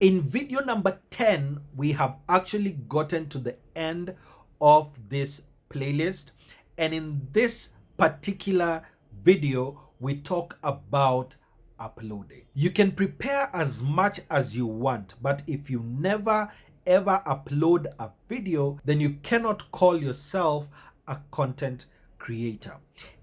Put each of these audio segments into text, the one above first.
In video number 10, we have actually gotten to the end of this playlist. And in this particular video, we talk about uploading. You can prepare as much as you want, but if you never ever upload a video, then you cannot call yourself a content creator.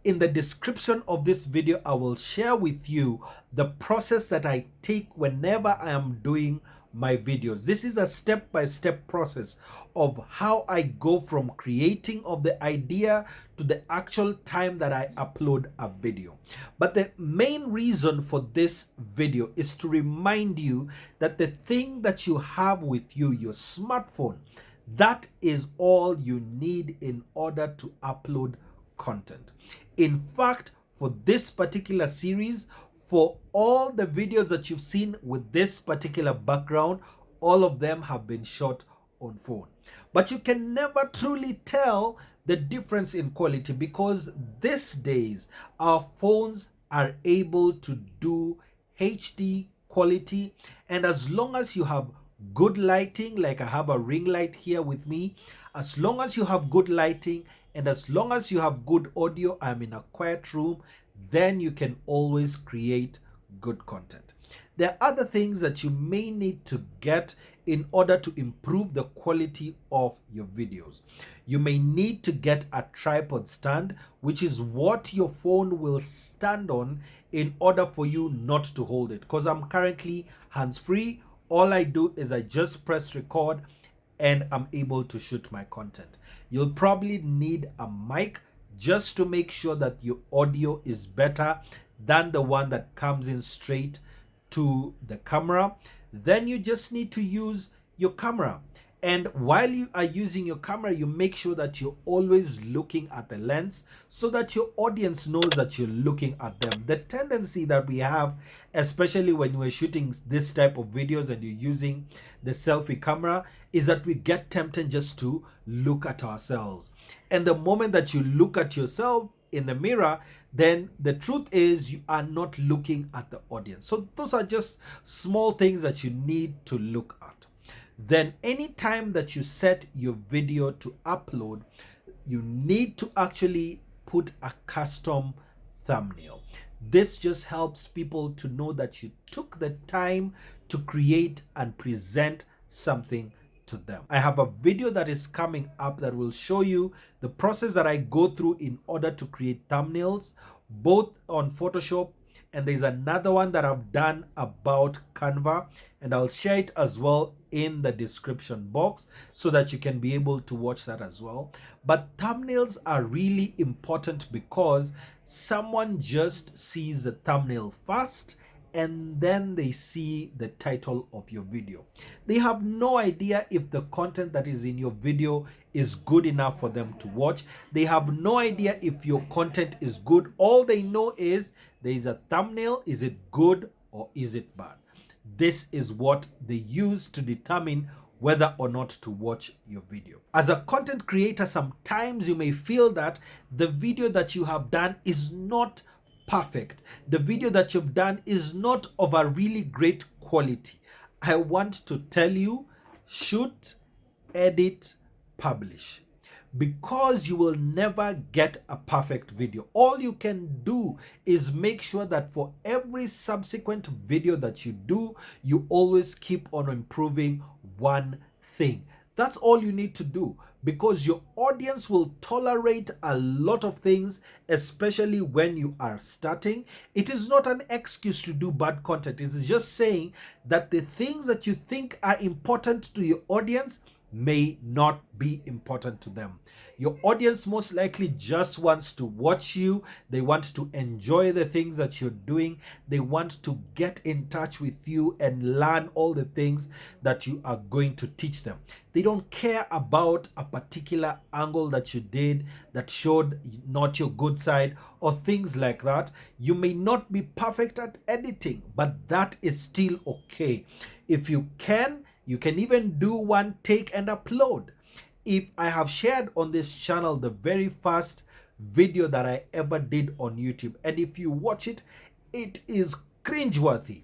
In the description of this video, I will share with you the process that I take whenever I am doing my videos. This is a step-by-step process of how I go from creating of the idea to the actual time that I upload a video. But the main reason for this video is to remind you that the thing that you have with you, your smartphone, that is all you need in order to upload content. In fact, for this particular series, for all the videos that you've seen with this particular background, all of them have been shot on phone. But you can never truly tell the difference in quality because these days our phones are able to do HD quality, and as long as you have good lighting, like I have a ring light here with me, as long as you have good lighting and as long as you have good audio, I'm in a quiet room, then you can always create good content. There are other things that you may need to get in order to improve the quality of your videos. You may need to get a tripod stand, which is what your phone will stand on in order for you not to hold it. Because I'm currently hands-free, all I do is I just press record and I'm able to shoot my content. You'll probably need a mic just to make sure that your audio is better than the one that comes in straight to the camera. Then you just need to use your camera. And while you are using your camera, you make sure that you're always looking at the lens so that your audience knows that you're looking at them. The tendency that we have, especially when we're shooting this type of videos and you're using the selfie camera, is that we get tempted just to look at ourselves. And the moment that you look at yourself in the mirror, then the truth is you are not looking at the audience. So those are just small things that you need to look at. Then anytime that you set your video to upload, you need to actually put a custom thumbnail. This just helps people to know that you took the time to create and present something to them. I have a video that is coming up that will show you the process that I go through in order to create thumbnails, both on Photoshop, and there's another one that I've done about Canva, and I'll share it as well in the description box so that you can be able to watch that as well. But thumbnails are really important because someone just sees the thumbnail first and then they see the title of your video. They have no idea if the content that is in your video is good enough for them to watch. They have no idea if your content is good. All they know is there is a thumbnail. Is it good or is it bad? This is what they use to determine whether or not to watch your video. As a content creator, sometimes you may feel that the video that you have done is not perfect. The video that you've done is not of a really great quality. I want to tell you, shoot, edit, publish. Because you will never get a perfect video. All you can do is make sure that for every subsequent video that you do, you always keep on improving one thing. That's all you need to do, because your audience will tolerate a lot of things, especially when you are starting. It is not an excuse to do bad content. It is just saying that the things that you think are important to your audience may not be important to them. Your audience most likely just wants to watch you. They want to enjoy the things that you're doing. They want to get in touch with you and learn all the things that you are going to teach them. They don't care about a particular angle that you did that showed not your good side or things like that. You may not be perfect at editing, but that is still okay. If you can even do one take and upload. If I have shared on this channel the very first video that I ever did on YouTube, and if you watch it, it is cringeworthy.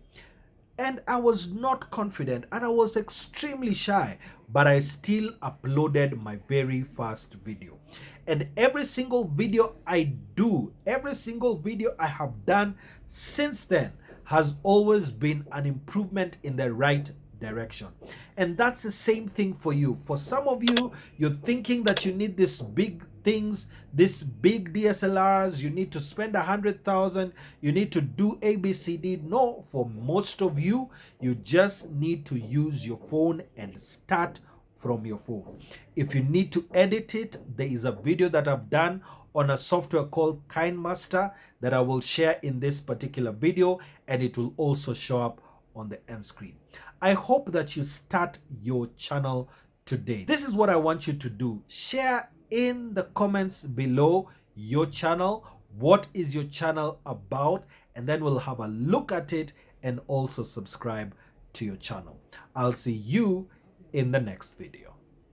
and I was not confident and I was extremely shy, but I still uploaded my very first video. And every single video I do, every single video I have done since then has always been an improvement in the right direction. And that's the same thing for you. For some of you, you're thinking that you need this big things, this big DSLRs, you need to spend 100,000, you need to do ABCD. No, for most of you, you just need to use your phone and start from your phone. If you need to edit it, there is a video that I've done on a software called KineMaster that I will share in this particular video, and it will also show up on the end screen. I hope that you start your channel today. This is what I want you to do. Share in the comments below your channel. What is your channel about? And then we'll have a look at it and also subscribe to your channel. I'll see you in the next video.